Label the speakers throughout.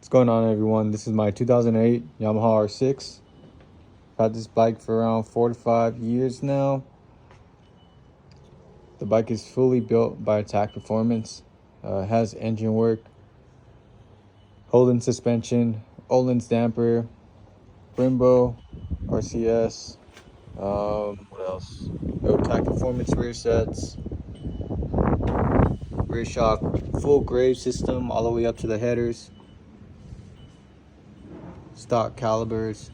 Speaker 1: What's going on, everyone? This is my 2008 Yamaha R6. I've had this bike for around 4 to 5 years now. The bike is fully built by Attack Performance. It has engine work, Holden suspension, Öhlins damper, Brembo, RCS. What else? Attack Performance rear sets, rear shock, full grave system all the way up to the headers. Stock calibers,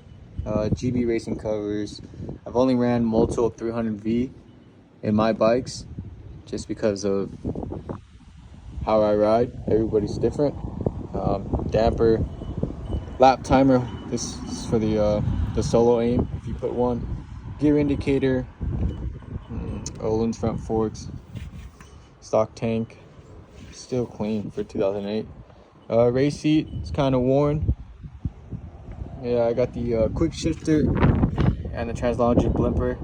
Speaker 1: GB racing covers. I've only ran Multo 300V in my bikes just because of how I ride. Everybody's different. Damper, lap timer. This is for the solo aim if you put one. Gear indicator, Öhlins front forks, stock tank, still clean for 2008. Race seat, it's kind of worn. Yeah, I got the quick shifter and the Translogic blimper.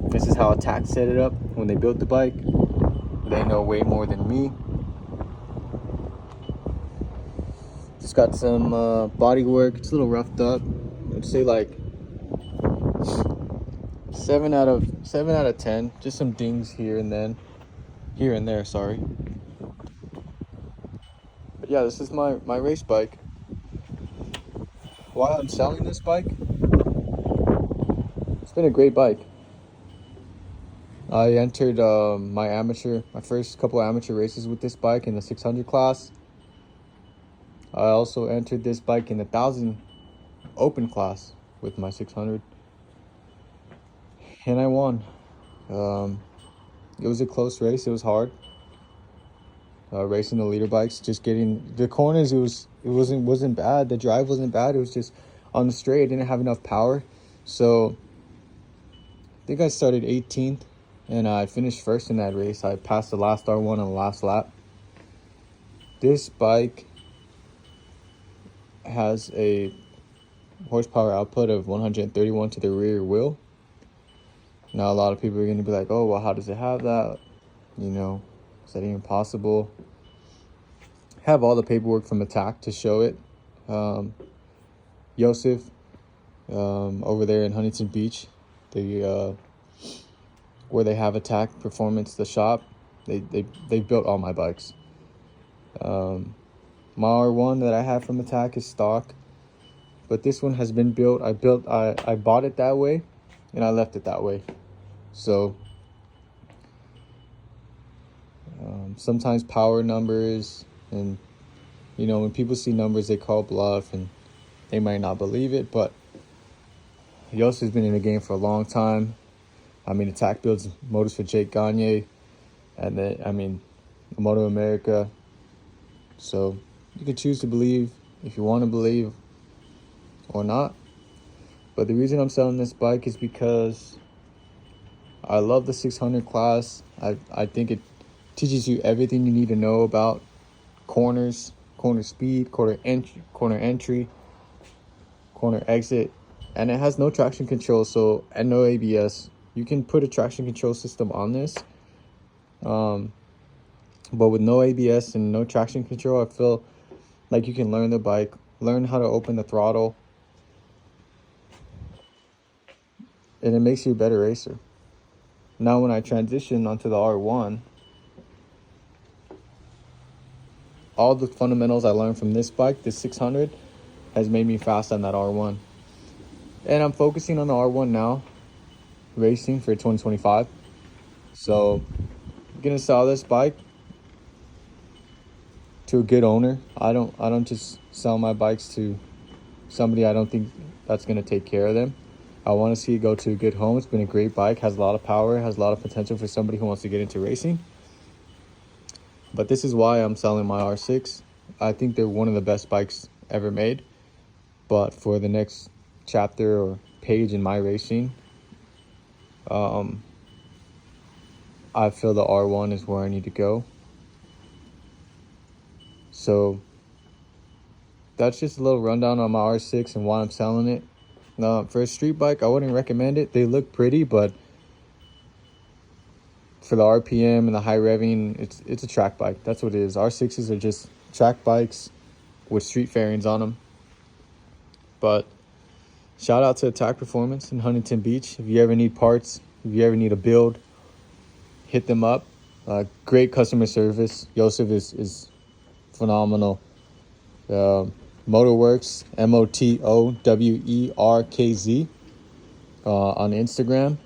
Speaker 1: This is how Attack set it up when they built the bike. They know way more than me. Just got some body work. It's a little roughed up. I'd say like 7 out of 10. Just some dings here and there. Sorry. But yeah, this is my race bike. Why I'm selling this bike? It's been a great bike. I entered my first couple amateur races with this bike in the 600 class. I also entered this bike in the 1000 open class with my 600, and I won. It was a close race. It was hard. Racing the leader bikes, just getting the corners. It wasn't bad. The drive wasn't bad. It was just on the straight. I didn't have enough power, so I think I started 18th, and I finished first in that race. I passed the last R1 on the last lap. This bike has a horsepower output of 131 to the rear wheel. Now, a lot of people are going to be like, oh, well, how does it have that? Is that even possible? Have all the paperwork from Attack to show it. Joseph, over there in Huntington Beach, where they have Attack Performance, the shop, they built all my bikes. My R1 that I have from Attack is stock, but this one has been built. I bought it that way, and I left it that way. So sometimes power numbers, and when people see numbers, they call bluff, and they might not believe it. But Yosef's been in the game for a long time. Attack builds motors for Jake Gagne, and then Moto America. So you can choose to believe if you want to believe or not. But the reason I'm selling this bike is because I love the 600 class. I think it teaches you everything you need to know about corners, corner speed, corner entry, corner exit, and it has no traction control, and no ABS. You can put a traction control system on this, but with no ABS and no traction control, I feel like you can learn the bike, learn how to open the throttle, and it makes you a better racer. Now, when I transition onto the R1, all the fundamentals I learned from this bike, this 600, has made me fast on that R1. And I'm focusing on the R1 now, racing for 2025. So I'm gonna sell this bike to a good owner. I don't just sell my bikes to somebody I don't think that's gonna take care of them. I want to see it go to a good home. It's been a great bike, has a lot of power, has a lot of potential for somebody who wants to get into racing. But this is why I'm selling my R6. I think they're one of the best bikes ever made. But for the next chapter or page in my racing, I feel the R1 is where I need to go. So that's just a little rundown on my R6 and why I'm selling it. For a street bike, I wouldn't recommend it. They look pretty, but for the RPM and the high revving, it's a track bike. That's what it is. R6s are just track bikes with street fairings on them. But shout out to Attack Performance in Huntington Beach. If you ever need parts, if you ever need a build, hit them up. Great customer service. Joseph is phenomenal. Motorworks, Motowwerkz, on Instagram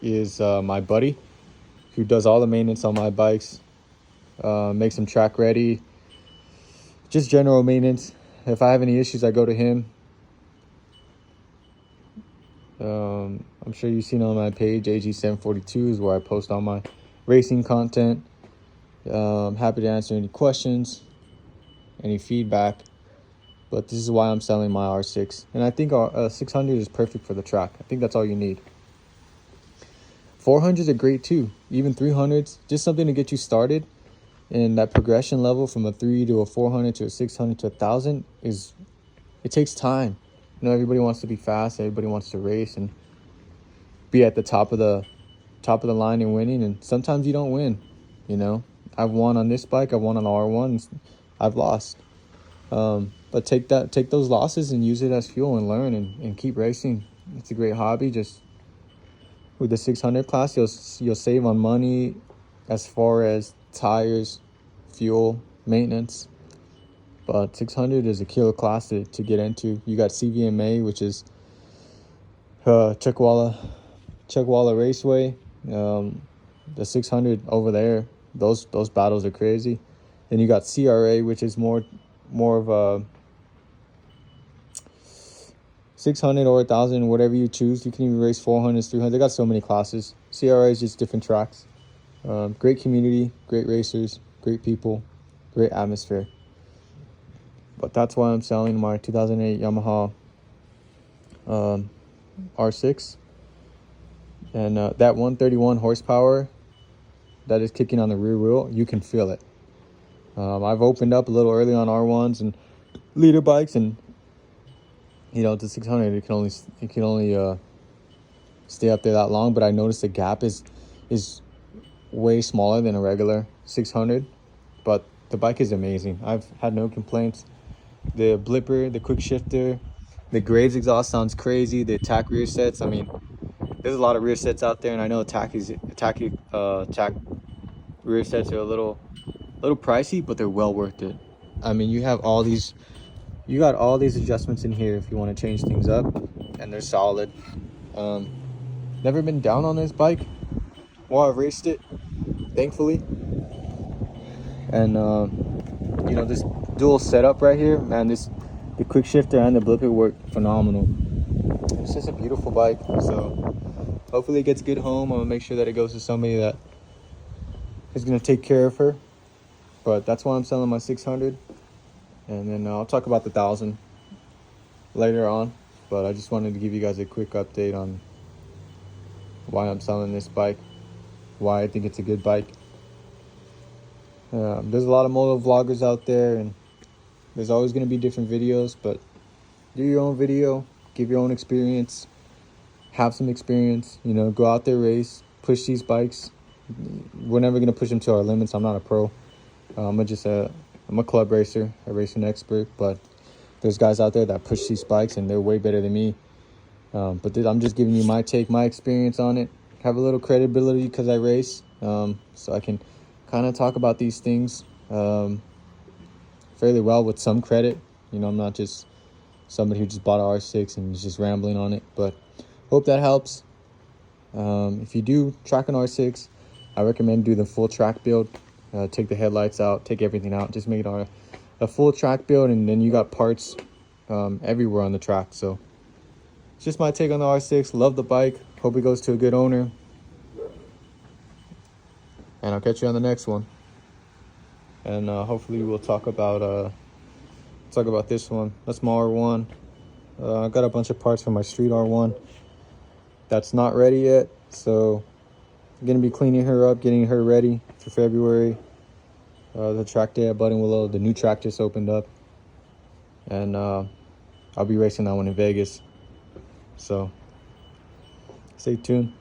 Speaker 1: is my buddy who does all the maintenance on my bikes. Makes them track ready. Just general maintenance. If I have any issues, I go to him. I'm sure you've seen on my page, AG742 is where I post all my racing content. Happy to answer any questions, any feedback. But this is why I'm selling my R6. And I think our 600 is perfect for the track. I think that's all you need. 400s are great too. Even 300s, just something to get you started. And that progression level from a 3 to a 400 to a 600 to a 1,000 it takes time. You know, everybody wants to be fast. Everybody wants to race and be at the top of the line and winning. And sometimes you don't win. You know, I've won on this bike. I've won on the R1. I've lost. But take those losses and use it as fuel and learn and keep racing. It's a great hobby. Just with the 600 class, you'll save on money as far as tires, fuel, maintenance. But 600 is a killer class to get into. You got CVMA, which is Chuckwalla Raceway. The 600 over there, those battles are crazy. Then you got CRA, which is more of a 600 or 1,000, whatever you choose. You can even race 400s, 300s. They got so many classes. CRA is just different tracks. Great community, great racers, great people, great atmosphere. But that's why I'm selling my 2008 Yamaha R6. And that 131 horsepower that is kicking on the rear wheel, you can feel it. I've opened up a little early on R1s and leader bikes, and you know, the 600 it can only stay up there that long. But I noticed the gap is way smaller than a regular 600. But the bike is amazing. I've had no complaints. The blipper, the quick shifter, the Graves exhaust sounds crazy. The Attack rear sets. I mean, there's a lot of rear sets out there, and I know Attack rear sets are a little pricey, but they're well worth it. I mean, you got all these adjustments in here if you want to change things up, and they're solid. Never been down on this bike while I've raced it, thankfully. And you know, this dual setup right here, man, the quick shifter and the blipper work phenomenal. It's just a beautiful bike. So hopefully it gets good home. I'm gonna make sure that it goes to somebody that is gonna take care of her. But that's why I'm selling my 600. And then I'll talk about the 1,000 later on. But I just wanted to give you guys a quick update on why I'm selling this bike, why I think it's a good bike. There's a lot of moto vloggers out there, and there's always going to be different videos, but do your own video, give your own experience, have some experience, you know, go out there, race, push these bikes. We're never going to push them to our limits. I'm not a pro. I'm a club racer, a racing expert, but there's guys out there that push these bikes and they're way better than me. But I'm just giving you my take, my experience on it. Have a little credibility because I race, so I can kind of talk about these things fairly well with some credit. You know, I'm not just somebody who just bought an R6 and is just rambling on it, but hope that helps. If you do track an R6, I recommend do the full track build. Take the headlights out, take everything out, just make it a full track build, and then you got parts everywhere on the track. So it's just my take on the R6. Love the bike. Hope it goes to a good owner. And I'll catch you on the next one. And hopefully we'll talk about this one. That's my R1. I got a bunch of parts for my street R1 that's not ready yet, so I'm gonna be cleaning her up, getting her ready for February. The track day at Buttonwillow, the new track just opened up, and I'll be racing that one in Vegas. So stay tuned.